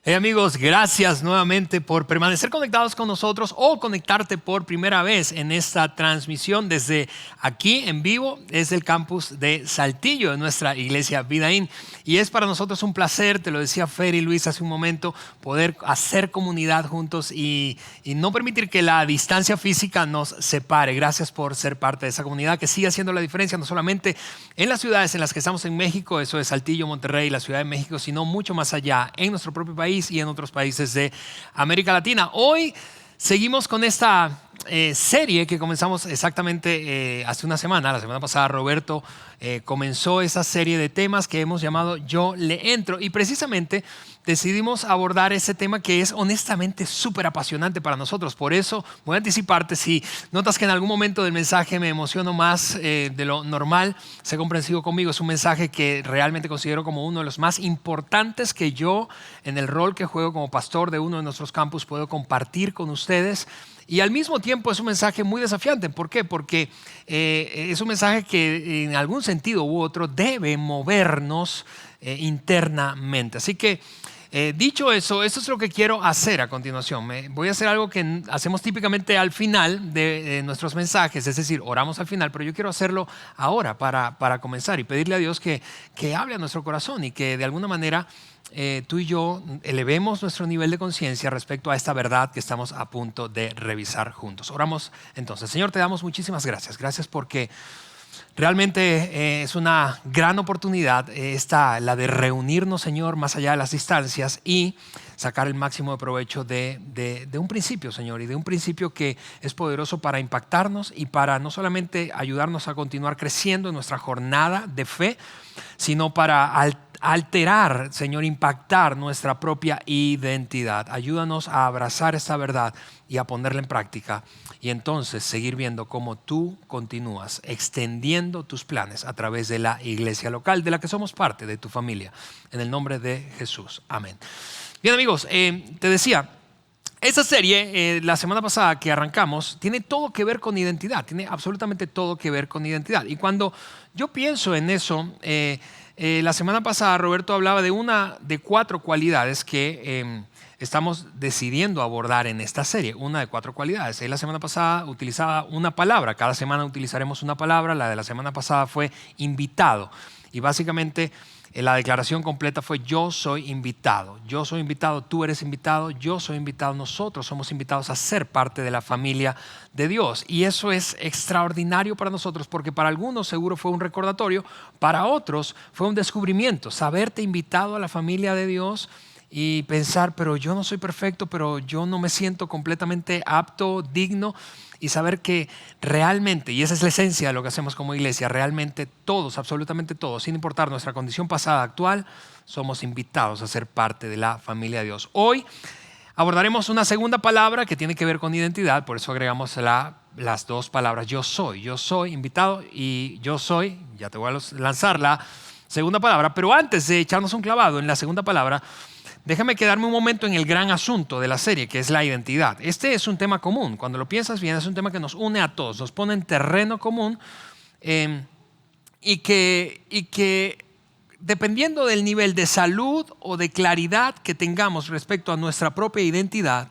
Hey amigos, gracias nuevamente por permanecer conectados con nosotros o conectarte por primera vez en esta transmisión desde aquí en vivo, desde el campus de Saltillo de nuestra iglesia Vidaín. Y es para nosotros un placer, te lo decía Fer y Luis hace un momento, poder hacer comunidad juntos y no permitir que la distancia física nos separe. Gracias por ser parte de esa comunidad que sigue haciendo la diferencia, no solamente en las ciudades en las que estamos en México, eso es Saltillo, Monterrey, la Ciudad de México, sino mucho más allá, en nuestro propio país y en otros países de América Latina. Hoy seguimos con esta serie que comenzamos exactamente hace una semana. La semana pasada Roberto comenzó esa serie de temas que hemos llamado Yo le entro, y precisamente decidimos abordar ese tema que es honestamente súper apasionante para nosotros. Por eso voy a anticiparte, si notas que en algún momento del mensaje me emociono más de lo normal, sé comprensivo conmigo. Es un mensaje que realmente considero como uno de los más importantes que yo, en el rol que juego como pastor de uno de nuestros campus, puedo compartir con ustedes. Y al mismo tiempo es un mensaje muy desafiante. ¿Por qué? Porque es un mensaje que en algún sentido u otro debe movernos internamente. Así que dicho eso, esto es lo que quiero hacer a continuación. Voy a hacer algo que hacemos típicamente al final de nuestros mensajes, es decir, oramos al final, pero yo quiero hacerlo ahora para comenzar y pedirle a Dios que hable a nuestro corazón y que de alguna manera tú y yo elevemos nuestro nivel de conciencia respecto a esta verdad que estamos a punto de revisar juntos. Oramos entonces. Señor, te damos muchísimas gracias. Gracias porque realmente es una gran oportunidad la de reunirnos, Señor, más allá de las distancias y sacar el máximo de provecho de un principio, Señor, y de un principio que es poderoso para impactarnos y para no solamente ayudarnos a continuar creciendo en nuestra jornada de fe, sino para alterar, Señor, impactar nuestra propia identidad. Ayúdanos a abrazar esta verdad y a ponerla en práctica, y entonces seguir viendo cómo tú continúas extendiendo tus planes a través de la iglesia local de la que somos parte, de tu familia. En el nombre de Jesús. Amén. Bien amigos, te decía, esta serie, la semana pasada que arrancamos, tiene todo que ver con identidad, tiene absolutamente todo que ver con identidad. Y cuando yo pienso en eso, la semana pasada Roberto hablaba de 4 cualidades que estamos decidiendo abordar en esta serie. Una de 4 cualidades. La semana pasada utilizaba una palabra, cada semana utilizaremos una palabra. La de la semana pasada fue invitado, y básicamente la declaración completa fue: yo soy invitado, yo soy invitado, tú eres invitado, yo soy invitado, nosotros somos invitados a ser parte de la familia de Dios. Y eso es extraordinario para nosotros, porque para algunos seguro fue un recordatorio, para otros fue un descubrimiento, saberte invitado a la familia de Dios y pensar, pero yo no soy perfecto, pero yo no me siento completamente apto, digno. Y saber que realmente, y esa es la esencia de lo que hacemos como iglesia, realmente todos, absolutamente todos, sin importar nuestra condición pasada, actual, somos invitados a ser parte de la familia de Dios. Hoy abordaremos una segunda palabra que tiene que ver con identidad, por eso agregamos las 2 palabras: yo soy invitado, y yo soy, ya te voy a lanzar la segunda palabra. Pero antes de echarnos un clavado en la segunda palabra, déjame quedarme un momento en el gran asunto de la serie, que es la identidad. Este es un tema común. Cuando lo piensas bien, es un tema que nos une a todos, nos pone en terreno común, y que dependiendo del nivel de salud o de claridad que tengamos respecto a nuestra propia identidad,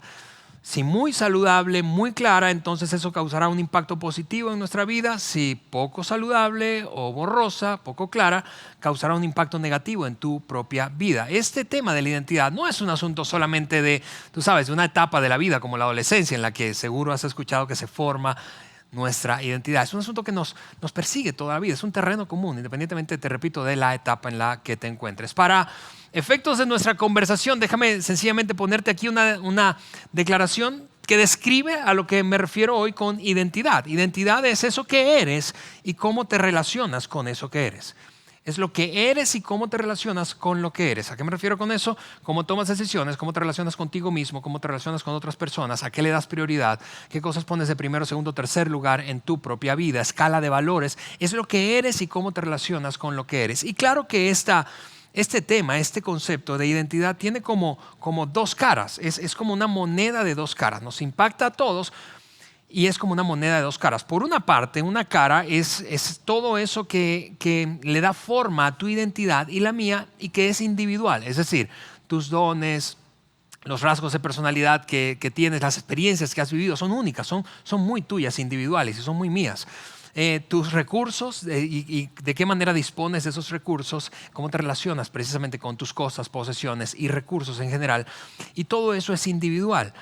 Si muy saludable, muy clara, entonces eso causará un impacto positivo en nuestra vida. Si poco saludable o borrosa, poco clara, causará un impacto negativo en tu propia vida. Este tema de la identidad no es un asunto solamente de, tú sabes, de una etapa de la vida como la adolescencia, en la que seguro has escuchado que se forma nuestra identidad. Es un asunto que nos persigue toda la vida. Es un terreno común, independientemente, te repito, de la etapa en la que te encuentres. Para efectos de nuestra conversación, déjame sencillamente ponerte aquí una declaración que describe a lo que me refiero hoy con identidad. Identidad es eso que eres y cómo te relacionas con eso que eres. Es lo que eres y cómo te relacionas con lo que eres. ¿A qué me refiero con eso? Cómo tomas decisiones, cómo te relacionas contigo mismo, cómo te relacionas con otras personas, a qué le das prioridad, qué cosas pones de primero, segundo, tercer lugar en tu propia vida, escala de valores. Es lo que eres y cómo te relacionas con lo que eres. Y claro que este tema, este concepto de identidad tiene como dos caras. Es como una moneda de dos caras. Nos impacta a todos. Y es como una moneda de dos caras. Por una parte, una cara es todo eso que le da forma a tu identidad y la mía y que es individual. Es decir, tus dones, los rasgos de personalidad que tienes, las experiencias que has vivido son únicas, son muy tuyas, individuales y son muy mías. Tus recursos y de qué manera dispones de esos recursos, cómo te relacionas precisamente con tus cosas, posesiones y recursos en general. Y todo eso es individual.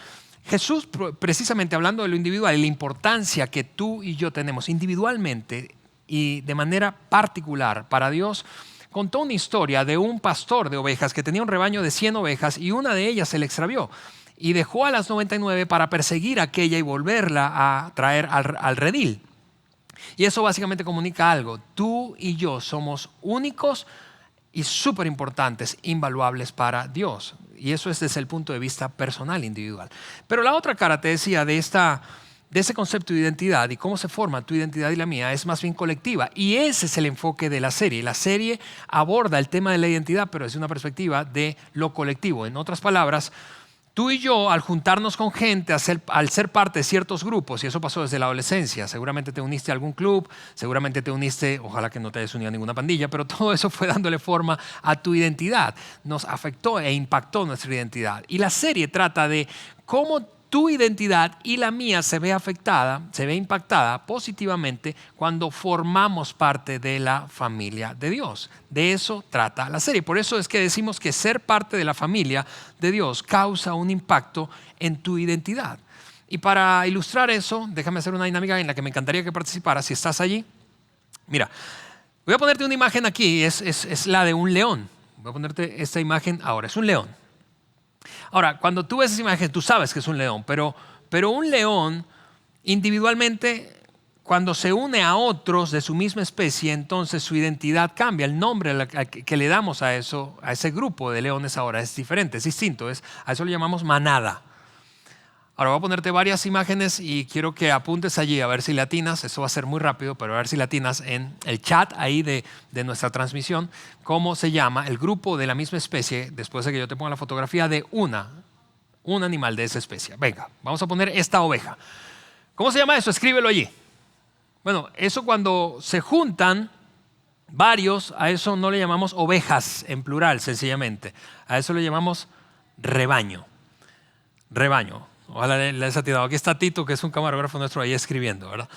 Jesús, precisamente hablando de lo individual y la importancia que tú y yo tenemos individualmente y de manera particular para Dios, contó una historia de un pastor de ovejas que tenía un rebaño de 100 ovejas y una de ellas se le extravió y dejó a las 99 para perseguir a aquella y volverla a traer al redil. Y eso básicamente comunica algo. Tú y yo somos únicos y súper importantes, invaluables para Dios. Y eso es desde el punto de vista personal, individual. Pero la otra cara, te decía, de ese concepto de identidad y cómo se forma tu identidad y la mía es más bien colectiva. Y ese es el enfoque de la serie. La serie aborda el tema de la identidad, pero desde una perspectiva de lo colectivo. En otras palabras, tú y yo, al juntarnos con gente, al ser parte de ciertos grupos, y eso pasó desde la adolescencia, seguramente te uniste a algún club, seguramente te uniste, ojalá que no te hayas unido a ninguna pandilla, pero todo eso fue dándole forma a tu identidad. Nos afectó e impactó nuestra identidad. Y la serie trata de cómo tu identidad y la mía se ve afectada, se ve impactada positivamente cuando formamos parte de la familia de Dios. De eso trata la serie. Por eso es que decimos que ser parte de la familia de Dios causa un impacto en tu identidad. Y para ilustrar eso, déjame hacer una dinámica en la que me encantaría que participaras si estás allí. Mira, voy a ponerte una imagen aquí, es la de un león. Voy a ponerte esta imagen ahora, es un león. Ahora, cuando tú ves esa imagen, tú sabes que es un león, pero un león individualmente, cuando se une a otros de su misma especie, entonces su identidad cambia. El nombre que le damos a eso, a ese grupo de leones ahora es diferente, es distinto. A eso le llamamos manada. Ahora voy a ponerte varias imágenes y quiero que apuntes allí a ver si latinas. Eso va a ser muy rápido, pero a ver si latinas en el chat ahí de nuestra transmisión. ¿Cómo se llama el grupo de la misma especie después de que yo te ponga la fotografía de un animal de esa especie? Venga, vamos a poner esta oveja. ¿Cómo se llama eso? Escríbelo allí. Bueno, eso cuando se juntan varios, a eso no le llamamos ovejas en plural, sencillamente. A eso le llamamos rebaño. Rebaño. Ojalá les ha tirado. Aquí está Tito, que es un camarógrafo nuestro ahí escribiendo, ¿verdad?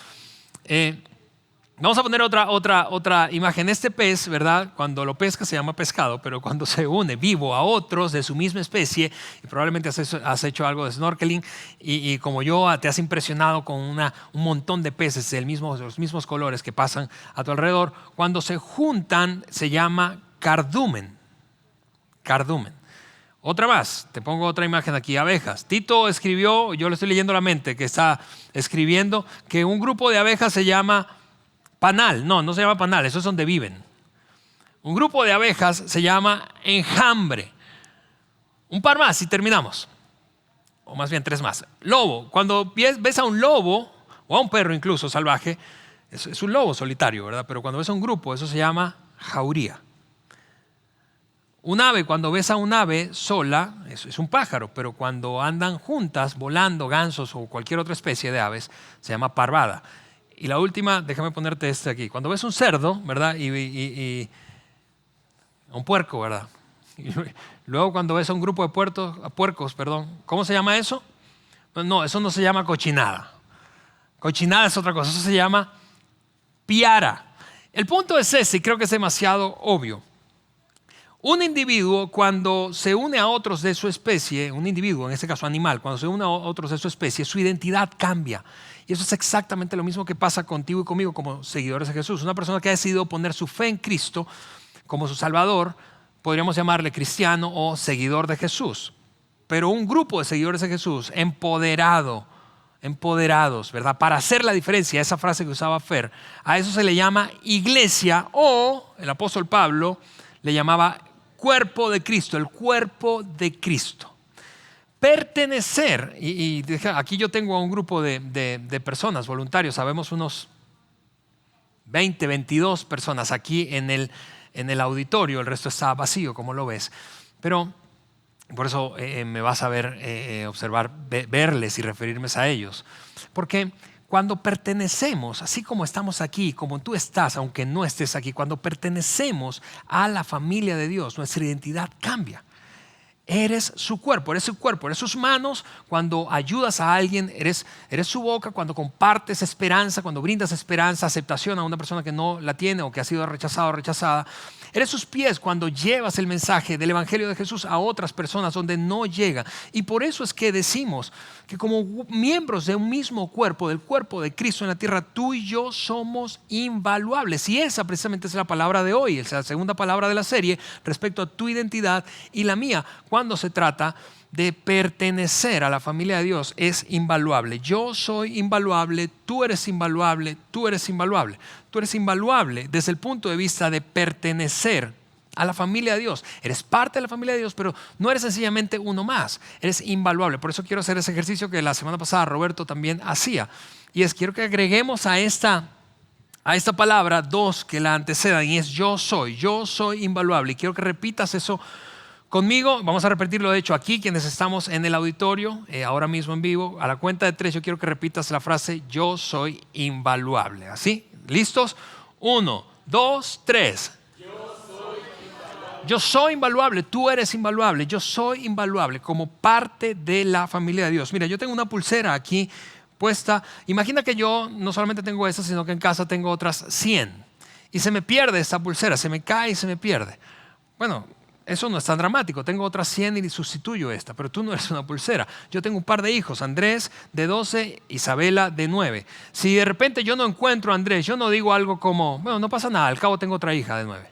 Vamos a poner otra imagen. Este pez, ¿verdad? Cuando lo pesca se llama pescado, pero cuando se une vivo a otros de su misma especie, y probablemente has hecho algo de snorkeling, y como yo te has impresionado con un montón de peces de los mismos colores que pasan a tu alrededor, cuando se juntan se llama cardumen. Cardumen. Otra más, te pongo otra imagen aquí, abejas. Tito escribió, yo le estoy leyendo la mente, que está escribiendo que un grupo de abejas se llama panal. No se llama panal, eso es donde viven. Un grupo de abejas se llama enjambre. Un par más y terminamos. O más bien 3 más. Lobo, cuando ves a un lobo, o a un perro incluso salvaje, es un lobo solitario, ¿verdad? Pero cuando ves a un grupo, eso se llama jauría. Un ave, cuando ves a un ave sola, es un pájaro, pero cuando andan juntas, volando, gansos o cualquier otra especie de aves, se llama parvada. Y la última, déjame ponerte este aquí. Cuando ves un cerdo, ¿verdad? Y un puerco, ¿verdad? Y luego cuando ves a un grupo de puercos, ¿cómo se llama eso? No, eso no se llama cochinada. Cochinada es otra cosa, eso se llama piara. El punto es ese, y creo que es demasiado obvio. Un individuo cuando se une a otros de su especie, un individuo, en este caso animal, cuando se une a otros de su especie, su identidad cambia. Y eso es exactamente lo mismo que pasa contigo y conmigo como seguidores de Jesús. Una persona que ha decidido poner su fe en Cristo como su Salvador, podríamos llamarle cristiano o seguidor de Jesús. Pero un grupo de seguidores de Jesús empoderados, ¿verdad? Para hacer la diferencia, esa frase que usaba Fer, a eso se le llama iglesia, o el apóstol Pablo le llamaba cuerpo de Cristo, el cuerpo de Cristo. Pertenecer, y aquí yo tengo a un grupo de personas, voluntarios, sabemos unos 20, 22 personas aquí en el auditorio, el resto está vacío, como lo ves. Pero por eso me vas a ver, observar, verles y referirme a ellos. Porque cuando pertenecemos, así como estamos aquí, como tú estás, aunque no estés aquí, cuando pertenecemos a la familia de Dios, nuestra identidad cambia. Eres su cuerpo, eres sus manos cuando ayudas a alguien, eres su boca cuando compartes esperanza, cuando brindas esperanza, aceptación a una persona que no la tiene o que ha sido rechazado o rechazada. Eres sus pies cuando llevas el mensaje del Evangelio de Jesús a otras personas donde no llega. Y por eso es que decimos que como miembros de un mismo cuerpo, del cuerpo de Cristo en la tierra, tú y yo somos invaluables. Y esa precisamente es la palabra de hoy, es la segunda palabra de la serie respecto a tu identidad y la mía. Cuando se trata de pertenecer a la familia de Dios, es invaluable. Yo soy invaluable, tú eres invaluable, tú eres invaluable. Tú eres invaluable desde el punto de vista de pertenecer a la familia de Dios. Eres parte de la familia de Dios, pero no eres sencillamente uno más. Eres invaluable. Por eso quiero hacer ese ejercicio que la semana pasada Roberto también hacía. Y es, quiero que agreguemos a esta palabra dos que la antecedan, y es yo soy invaluable. Y quiero que repitas eso conmigo. Vamos a repetirlo, de hecho, aquí, quienes estamos en el auditorio, ahora mismo en vivo. A la cuenta de 3, yo quiero que repitas la frase, yo soy invaluable. ¿Así? ¿Listos? 1, 2, 3. Yo soy invaluable, tú eres invaluable, yo soy invaluable como parte de la familia de Dios. Mira, yo tengo una pulsera aquí puesta. Imagina que yo no solamente tengo esta, sino que en casa tengo otras 100. Y se me pierde esta pulsera, se me cae y se me pierde. Bueno, eso no es tan dramático. Tengo otras 100 y sustituyo esta, pero tú no eres una pulsera. Yo tengo un par de hijos, Andrés de 12, Isabela de 9. Si de repente yo no encuentro a Andrés, yo no digo algo como, bueno, no pasa nada, al cabo tengo otra hija de 9.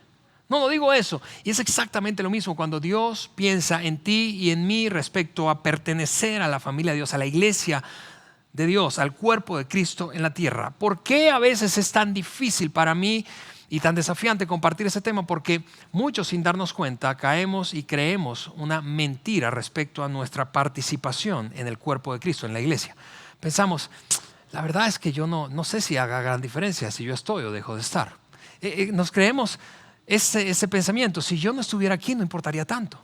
No digo eso. Y es exactamente lo mismo cuando Dios piensa en ti y en mí respecto a pertenecer a la familia de Dios, a la iglesia de Dios, al cuerpo de Cristo en la tierra. ¿Por qué a veces es tan difícil para mí y tan desafiante compartir ese tema? Porque muchos, sin darnos cuenta, caemos y creemos una mentira respecto a nuestra participación en el cuerpo de Cristo, en la iglesia. Pensamos, la verdad es que yo no sé si haga gran diferencia si yo estoy o dejo de estar. Nos creemos ese pensamiento, si yo no estuviera aquí no importaría tanto.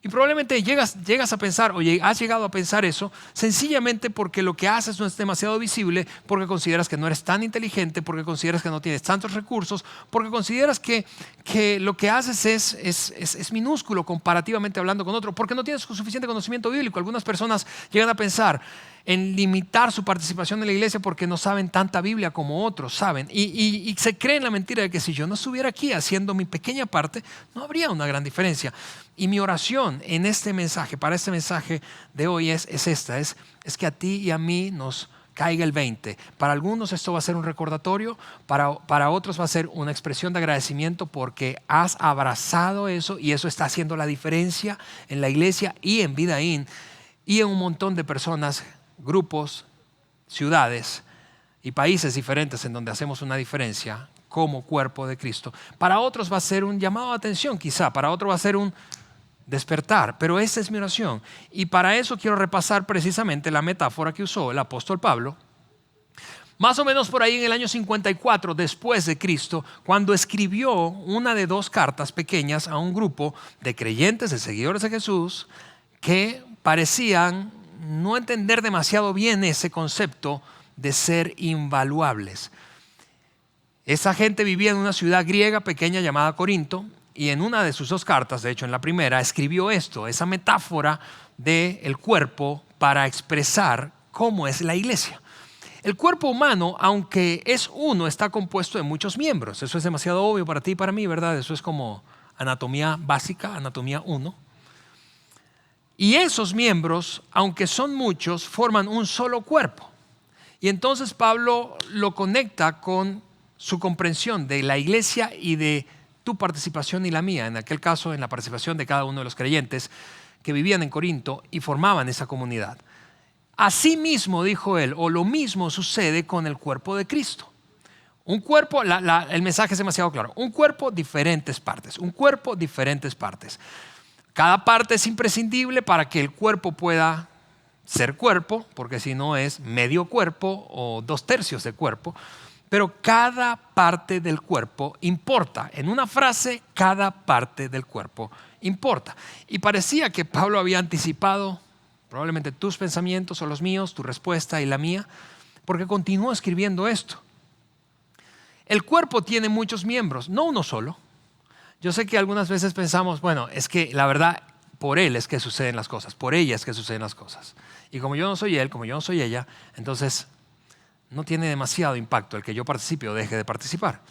Y probablemente llegas a pensar, o has llegado a pensar eso, sencillamente porque lo que haces no es demasiado visible, porque consideras que no eres tan inteligente, porque consideras que no tienes tantos recursos, porque consideras que lo que haces es minúsculo comparativamente hablando con otro, porque no tienes suficiente conocimiento bíblico. Algunas personas llegan a pensar en limitar su participación en la iglesia porque no saben tanta Biblia como otros saben. Y se creen la mentira de que si yo no estuviera aquí haciendo mi pequeña parte, no habría una gran diferencia. Y mi oración en este mensaje, para este mensaje de hoy es esta, es que a ti y a mí nos caiga el 20. Para algunos esto va a ser un recordatorio, para otros va a ser una expresión de agradecimiento porque has abrazado eso y eso está haciendo la diferencia en la iglesia y en Vidaín y en un montón de personas, grupos, ciudades y países diferentes en donde hacemos una diferencia como cuerpo de Cristo. Para otros va a ser un llamado de atención quizá, para otros va a ser un despertar, pero esa es mi oración. Y para eso quiero repasar precisamente la metáfora que usó el apóstol Pablo, más o menos por ahí en el año 54 después de Cristo, cuando escribió una de 2 cartas pequeñas a un grupo de creyentes, de seguidores de Jesús, que parecían no entender demasiado bien ese concepto de ser invaluables. Esa gente vivía en una ciudad griega pequeña llamada Corinto, y en una de sus 2 cartas, de hecho en la primera, escribió esto, esa metáfora del cuerpo para expresar cómo es la iglesia. El cuerpo humano, aunque es uno, está compuesto de muchos miembros. Eso es demasiado obvio para ti y para mí, ¿verdad? Eso es como anatomía básica, anatomía 1. Y esos miembros, aunque son muchos, forman un solo cuerpo. Y entonces Pablo lo conecta con su comprensión de la iglesia y de tu participación y la mía, en aquel caso en la participación de cada uno de los creyentes que vivían en Corinto y formaban esa comunidad. Asimismo, dijo él, o lo mismo sucede con el cuerpo de Cristo. Un cuerpo, el mensaje es demasiado claro, un cuerpo, diferentes partes, un cuerpo, diferentes partes. Cada parte es imprescindible para que el cuerpo pueda ser cuerpo, porque si no es medio cuerpo o 2/3 de cuerpo. Pero cada parte del cuerpo importa. En una frase, cada parte del cuerpo importa. Y parecía que Pablo había anticipado probablemente tus pensamientos o los míos, tu respuesta y la mía, porque continuó escribiendo esto. El cuerpo tiene muchos miembros, no uno solo. Yo sé que algunas veces pensamos, bueno, es que la verdad, por él es que suceden las cosas, por ella es que suceden las cosas. Y como yo no soy él, como yo no soy ella, entonces no tiene demasiado impacto el que yo participe o deje de participar.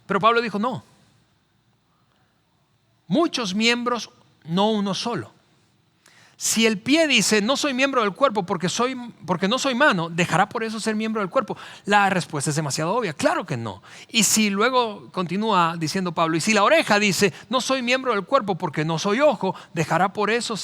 Pero Pablo dijo, no. Muchos miembros, no uno solo. Si el pie dice, no soy miembro del cuerpo porque no soy mano, ¿dejará por eso ser miembro del cuerpo? La respuesta es demasiado obvia, claro que no. Y si luego continúa diciendo Pablo, y si la oreja dice, no soy miembro del cuerpo porque no soy ojo, ¿dejará por eso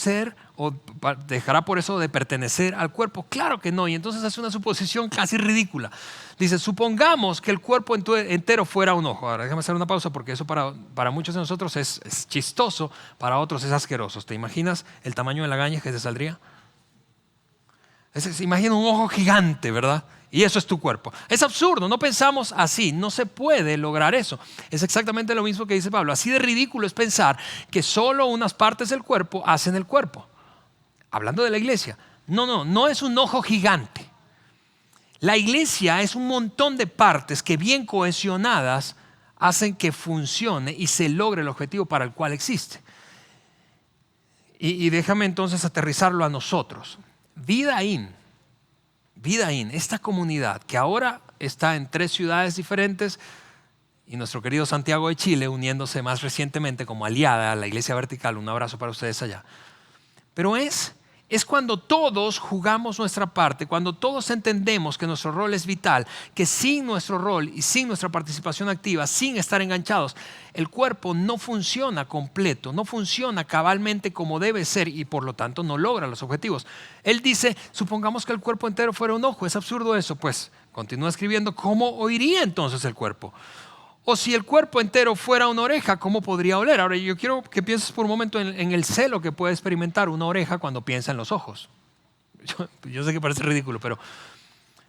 de pertenecer al cuerpo? Claro que no. Y entonces hace una suposición casi ridícula. Dice, supongamos que el cuerpo entero fuera un ojo. Ahora déjame hacer una pausa porque eso para muchos de nosotros es chistoso, para otros es asqueroso. ¿Te imaginas el tamaño de la gaña que se saldría? Se imagina un ojo gigante, ¿verdad? Y eso es tu cuerpo. Es absurdo, no pensamos así, no se puede lograr eso. Es exactamente lo mismo que dice Pablo. Así de ridículo es pensar que solo unas partes del cuerpo hacen el cuerpo. Hablando de la iglesia. No es un ojo gigante. La iglesia es un montón de partes que bien cohesionadas hacen que funcione y se logre el objetivo para el cual existe. Y déjame entonces aterrizarlo a nosotros. Vida In, esta comunidad que ahora está en 3 ciudades diferentes y nuestro querido Santiago de Chile uniéndose más recientemente como aliada a la Iglesia Vertical. Un abrazo para ustedes allá. Pero es cuando todos jugamos nuestra parte, cuando todos entendemos que nuestro rol es vital, que sin nuestro rol y sin nuestra participación activa, sin estar enganchados, el cuerpo no funciona completo, no funciona cabalmente como debe ser y por lo tanto no logra los objetivos. Él dice, supongamos que el cuerpo entero fuera un ojo, es absurdo eso, pues continúa escribiendo, ¿cómo oiría entonces el cuerpo? O si el cuerpo entero fuera una oreja, ¿cómo podría oler? Ahora yo quiero que pienses por un momento en el celo que puede experimentar una oreja cuando piensa en los ojos. Yo sé que parece ridículo, pero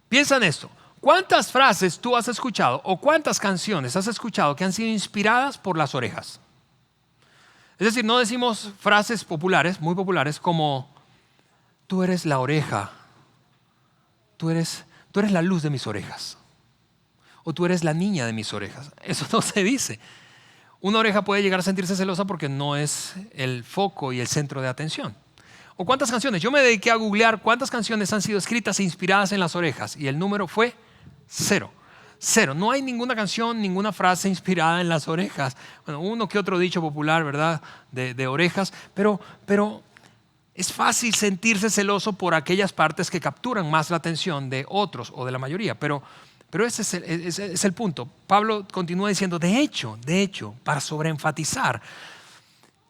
piensa en esto. ¿Cuántas frases tú has escuchado o cuántas canciones has escuchado que han sido inspiradas por las orejas? Es decir, no decimos frases populares, muy populares, como tú eres la oreja, tú eres la luz de mis orejas. O tú eres la niña de mis orejas. Eso no se dice. Una oreja puede llegar a sentirse celosa porque no es el foco y el centro de atención. ¿O cuántas canciones? Yo me dediqué a googlear cuántas canciones han sido escritas e inspiradas en las orejas y el número fue 0. No hay ninguna canción, ninguna frase inspirada en las orejas. Bueno, uno que otro dicho popular, ¿verdad? De orejas, pero es fácil sentirse celoso por aquellas partes que capturan más la atención de otros o de la mayoría, pero ese es el punto. Pablo continúa diciendo, de hecho, para sobreenfatizar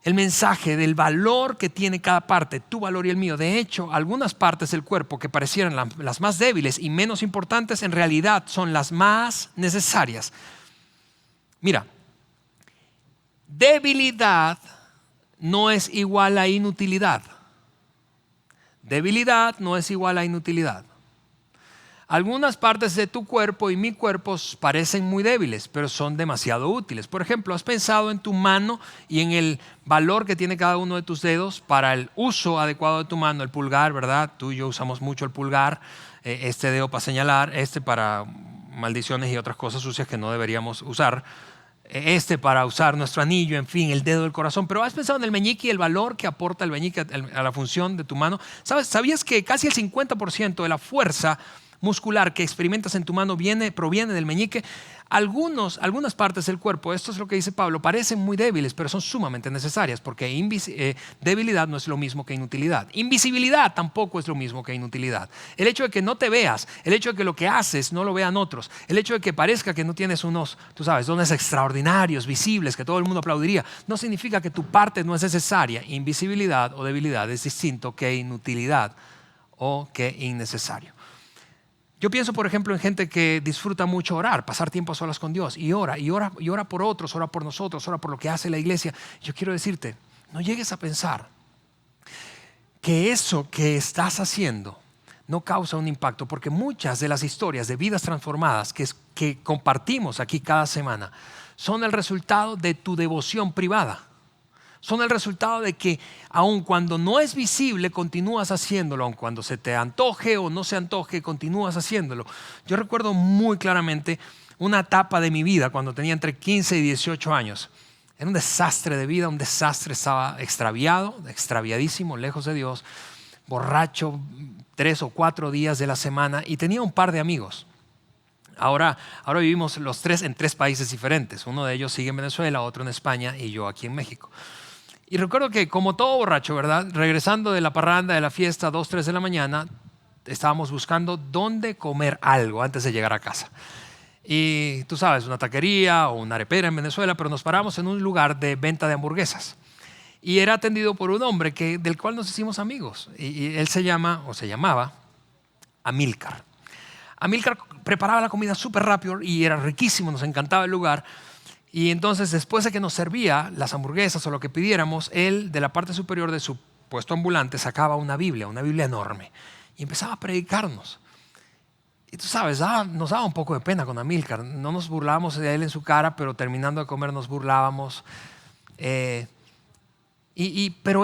el mensaje del valor que tiene cada parte, tu valor y el mío. De hecho, algunas partes del cuerpo que parecieran las más débiles y menos importantes, en realidad son las más necesarias. Mira, debilidad no es igual a inutilidad. Debilidad no es igual a inutilidad. Algunas partes de tu cuerpo y mi cuerpo parecen muy débiles, pero son demasiado útiles. Por ejemplo, ¿has pensado en tu mano y en el valor que tiene cada uno de tus dedos para el uso adecuado de tu mano? El pulgar, ¿verdad? Tú y yo usamos mucho el pulgar, este dedo para señalar, este para maldiciones y otras cosas sucias que no deberíamos usar. para usar nuestro anillo, en fin, el dedo del corazón. Pero ¿has pensado en el meñique y el valor que aporta el meñique a la función de tu mano? ¿Sabías que casi el 50% de la fuerza muscular que experimentas en tu mano proviene del meñique? Algunas partes del cuerpo, esto es lo que dice Pablo, parecen muy débiles, pero son sumamente necesarias, porque debilidad no es lo mismo que inutilidad. Invisibilidad tampoco es lo mismo que inutilidad. El hecho de que no te veas, el hecho de que lo que haces no lo vean otros, el hecho de que parezca que no tienes unos, tú sabes, dones extraordinarios, visibles, que todo el mundo aplaudiría, no significa que tu parte no es necesaria. Invisibilidad o debilidad es distinto que inutilidad o que innecesario. Yo pienso, por ejemplo, en gente que disfruta mucho orar, pasar tiempo a solas con Dios, y ora por otros, ora por nosotros, ora por lo que hace la iglesia. Yo quiero decirte, no llegues a pensar que eso que estás haciendo no causa un impacto, porque muchas de las historias de vidas transformadas que compartimos aquí cada semana son el resultado de tu devoción privada. Son el resultado de que aun cuando no es visible, continúas haciéndolo, aun cuando se te antoje o no se antoje, continúas haciéndolo. Yo recuerdo muy claramente una etapa de mi vida cuando tenía entre 15 y 18 años. Era un desastre de vida, un desastre, estaba extraviadísimo, lejos de Dios, borracho 3 o 4 días de la semana y tenía un par de amigos. Ahora vivimos los tres en 3 países diferentes. Uno de ellos sigue en Venezuela, otro en España y yo aquí en México. Y recuerdo que como todo borracho, ¿verdad? Regresando de la parranda, de la fiesta, 2, 3 de la mañana, estábamos buscando dónde comer algo antes de llegar a casa. Y tú sabes, una taquería o una arepera en Venezuela, pero nos paramos en un lugar de venta de hamburguesas. Y era atendido por un hombre del cual nos hicimos amigos. Y él se llamaba Amílcar. Amílcar preparaba la comida súper rápido y era riquísimo, nos encantaba el lugar. Y entonces, después de que nos servía las hamburguesas o lo que pidiéramos, él de la parte superior de su puesto ambulante sacaba una Biblia enorme, y empezaba a predicarnos. Y tú sabes, nos daba un poco de pena con Amílcar. No nos burlábamos de él en su cara, pero terminando de comer nos burlábamos. Pero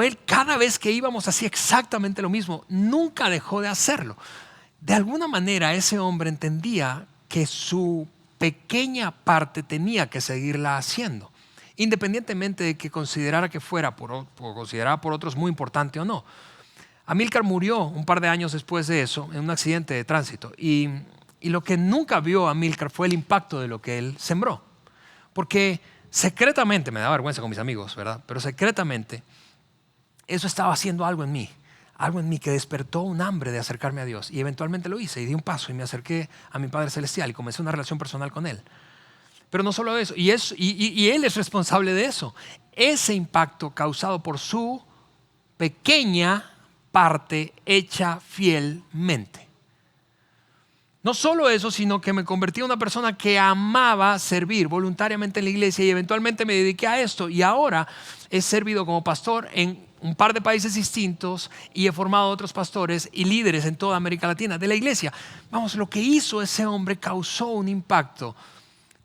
él, cada vez que íbamos, hacía exactamente lo mismo. Nunca dejó de hacerlo. De alguna manera, ese hombre entendía que su pequeña parte tenía que seguirla haciendo, independientemente de que considerara que fuera considerada por otros muy importante o no. Amílcar murió un par de años después de eso en un accidente de tránsito, y lo que nunca vio Amílcar fue el impacto de lo que él sembró, porque secretamente, me da vergüenza con mis amigos, ¿verdad? Pero secretamente eso estaba haciendo algo en mí que despertó un hambre de acercarme a Dios, y eventualmente lo hice y di un paso y me acerqué a mi Padre Celestial y comencé una relación personal con Él. Pero no solo eso, y Él es responsable de eso. Ese impacto causado por su pequeña parte hecha fielmente. No solo eso, sino que me convertí en una persona que amaba servir voluntariamente en la iglesia, y eventualmente me dediqué a esto, y ahora he servido como pastor en un par de países distintos y he formado otros pastores y líderes en toda América Latina de la iglesia. Vamos, lo que hizo ese hombre causó un impacto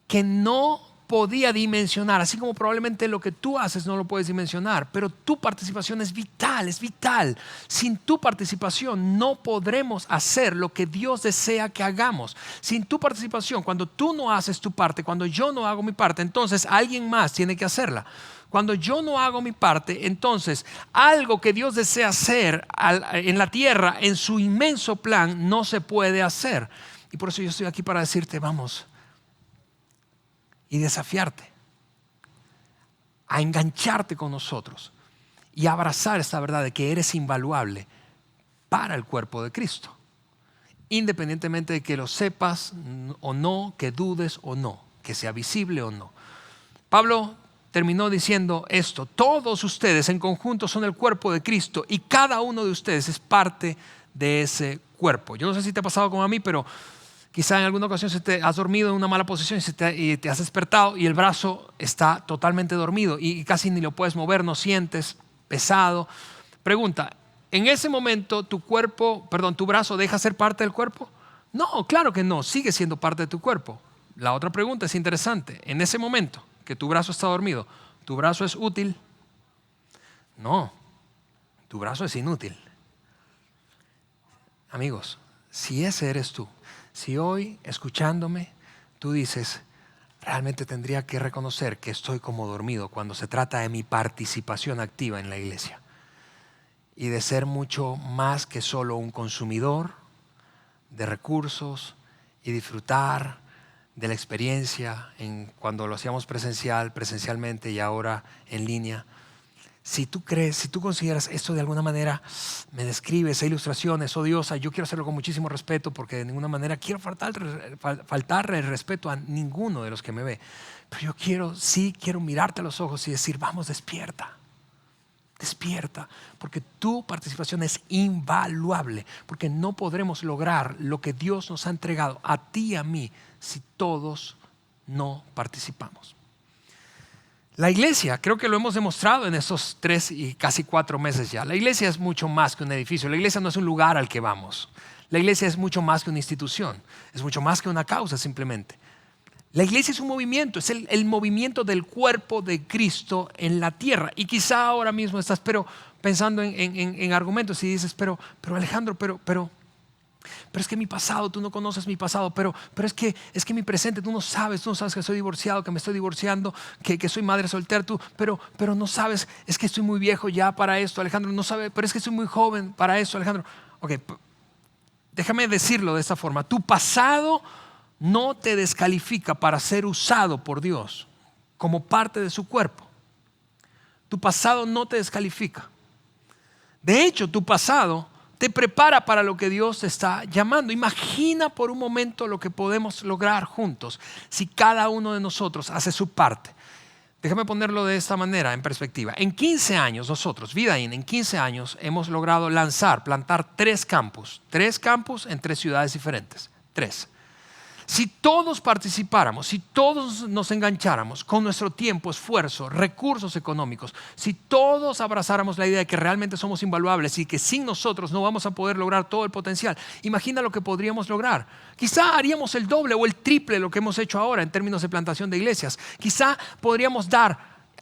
que no podía dimensionar, así como probablemente lo que tú haces no lo puedes dimensionar, pero tu participación es vital, es vital. Sin tu participación no podremos hacer lo que Dios desea que hagamos. Sin tu participación, cuando tú no haces tu parte, cuando yo no hago mi parte, entonces alguien más tiene que hacerla. Cuando yo no hago mi parte, entonces algo que Dios desea hacer en la tierra, en su inmenso plan, no se puede hacer. Y por eso yo estoy aquí para decirte, vamos, y desafiarte a engancharte con nosotros y abrazar esta verdad de que eres invaluable para el cuerpo de Cristo, independientemente de que lo sepas o no, que dudes o no, que sea visible o no. Pablo terminó diciendo esto: todos ustedes en conjunto son el cuerpo de Cristo y cada uno de ustedes es parte de ese cuerpo. Yo no sé si te ha pasado como a mí, pero quizá en alguna ocasión te has dormido en una mala posición y te has despertado y el brazo está totalmente dormido y casi ni lo puedes mover, no sientes, pesado. Pregunta, ¿en ese momento tu brazo deja ser parte del cuerpo? No, claro que no, sigue siendo parte de tu cuerpo. La otra pregunta es interesante. En ese momento que tu brazo está dormido, ¿tu brazo es útil? No, tu brazo es inútil. Amigos, si ese eres tú, si hoy escuchándome tú dices, realmente tendría que reconocer que estoy como dormido cuando se trata de mi participación activa en la iglesia y de ser mucho más que solo un consumidor de recursos y disfrutar de la experiencia cuando lo hacíamos presencialmente y ahora en línea. Si tú consideras esto de alguna manera, me describe esa ilustración, es odiosa, yo quiero hacerlo con muchísimo respeto porque de ninguna manera quiero faltarle el respeto a ninguno de los que me ve. Pero yo quiero mirarte a los ojos y decir, vamos, despierta. Despierta, porque tu participación es invaluable, porque no podremos lograr lo que Dios nos ha entregado a ti y a mí si todos no participamos. La iglesia, creo que lo hemos demostrado en estos 3 y casi 4 meses ya. La iglesia es mucho más que un edificio. La iglesia no es un lugar al que vamos. La iglesia es mucho más que una institución. Es mucho más que una causa simplemente. La iglesia es un movimiento, es el movimiento del cuerpo de Cristo en la tierra. Y quizá ahora mismo estás pensando en argumentos y dices, pero Alejandro, pero es que mi pasado, tú no conoces mi pasado, pero es que mi presente, tú no sabes que soy divorciado, que me estoy divorciando, que soy madre soltera, pero no sabes, es que estoy muy viejo ya para esto, Alejandro, no sabes, pero es que soy muy joven para eso, Alejandro. Ok, déjame decirlo de esta forma, tu pasado no te descalifica para ser usado por Dios como parte de su cuerpo. Tu pasado no te descalifica. De hecho, tu pasado te prepara para lo que Dios te está llamando. Imagina por un momento lo que podemos lograr juntos si cada uno de nosotros hace su parte. Déjame ponerlo de esta manera en perspectiva. En 15 años nosotros, Vidaín, en 15 años hemos logrado plantar 3 campus en 3 ciudades diferentes. 3. Si todos participáramos, si todos nos engancháramos con nuestro tiempo, esfuerzo, recursos económicos, si todos abrazáramos la idea de que realmente somos invaluables y que sin nosotros no vamos a poder lograr todo el potencial, imagina lo que podríamos lograr. Quizá haríamos el doble o el triple de lo que hemos hecho ahora en términos de plantación de iglesias. Quizá podríamos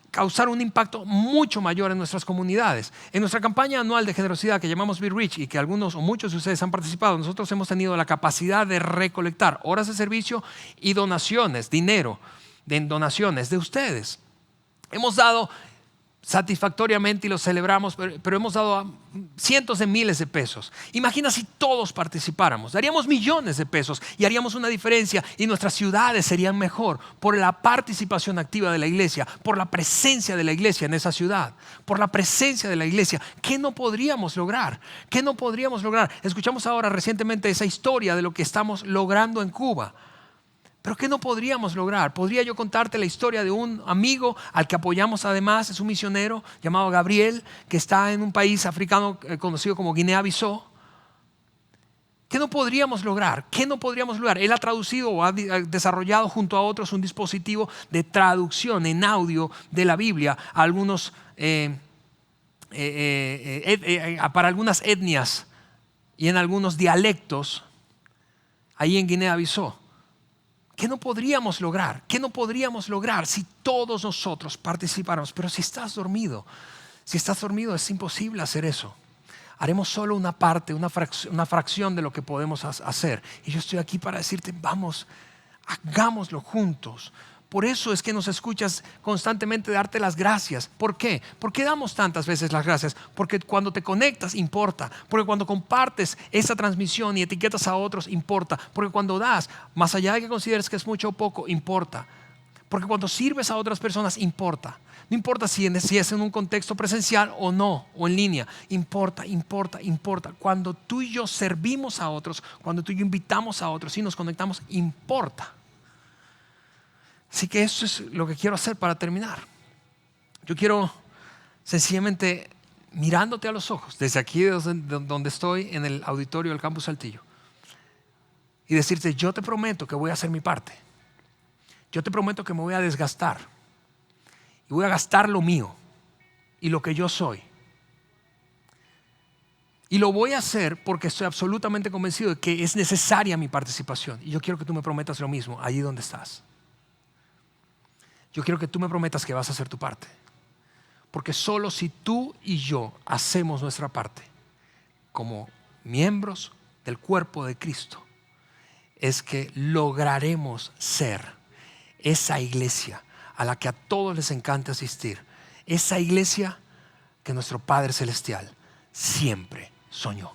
causar un impacto mucho mayor en nuestras comunidades. En nuestra campaña anual de generosidad que llamamos Be Rich y que algunos o muchos de ustedes han participado, nosotros hemos tenido la capacidad de recolectar horas de servicio y donaciones, dinero en donaciones de ustedes. Hemos dado satisfactoriamente y lo celebramos, pero hemos dado cientos de miles de pesos. Imagina si todos participáramos, daríamos millones de pesos y haríamos una diferencia y nuestras ciudades serían mejor por la participación activa de la iglesia, por la presencia de la iglesia en esa ciudad, por la presencia de la iglesia. ¿Qué no podríamos lograr? ¿Qué no podríamos lograr? Escuchamos ahora recientemente esa historia de lo que estamos logrando en Cuba. ¿Pero qué no podríamos lograr? Podría yo contarte la historia de un amigo al que apoyamos además, es un misionero llamado Gabriel, que está en un país africano conocido como Guinea-Bissau. ¿Qué no podríamos lograr? ¿Qué no podríamos lograr? Él ha traducido o ha desarrollado junto a otros un dispositivo de traducción en audio de la Biblia a algunos, para algunas etnias y en algunos dialectos ahí en Guinea-Bissau. ¿Qué no podríamos lograr? ¿Qué no podríamos lograr si todos nosotros participáramos? Pero si estás dormido es imposible hacer eso. Haremos solo una parte, una fracción de lo que podemos hacer. Y yo estoy aquí para decirte, vamos, hagámoslo juntos. Por eso es que nos escuchas constantemente darte las gracias. ¿Por qué? ¿Por qué damos tantas veces las gracias? Porque cuando te conectas importa. Porque cuando compartes esa transmisión y etiquetas a otros importa. Porque cuando das, más allá de que consideres que es mucho o poco, importa. Porque cuando sirves a otras personas importa. No importa si es en un contexto presencial o no, o en línea. Importa. Cuando tú y yo servimos a otros, cuando tú y yo invitamos a otros y nos conectamos, importa. Así que eso es lo que quiero hacer para terminar. Yo quiero sencillamente mirándote a los ojos, desde aquí donde estoy en el auditorio del Campus Saltillo, y decirte, yo te prometo que voy a hacer mi parte. Yo te prometo que me voy a desgastar y voy a gastar lo mío y lo que yo soy. Y lo voy a hacer porque estoy absolutamente convencido de que es necesaria mi participación. Y yo quiero que tú me prometas lo mismo allí donde estás. Yo quiero que tú me prometas que vas a hacer tu parte. Porque solo si tú y yo hacemos nuestra parte como miembros del cuerpo de Cristo, es que lograremos ser esa iglesia a la que a todos les encanta asistir, esa iglesia que nuestro Padre Celestial siempre soñó.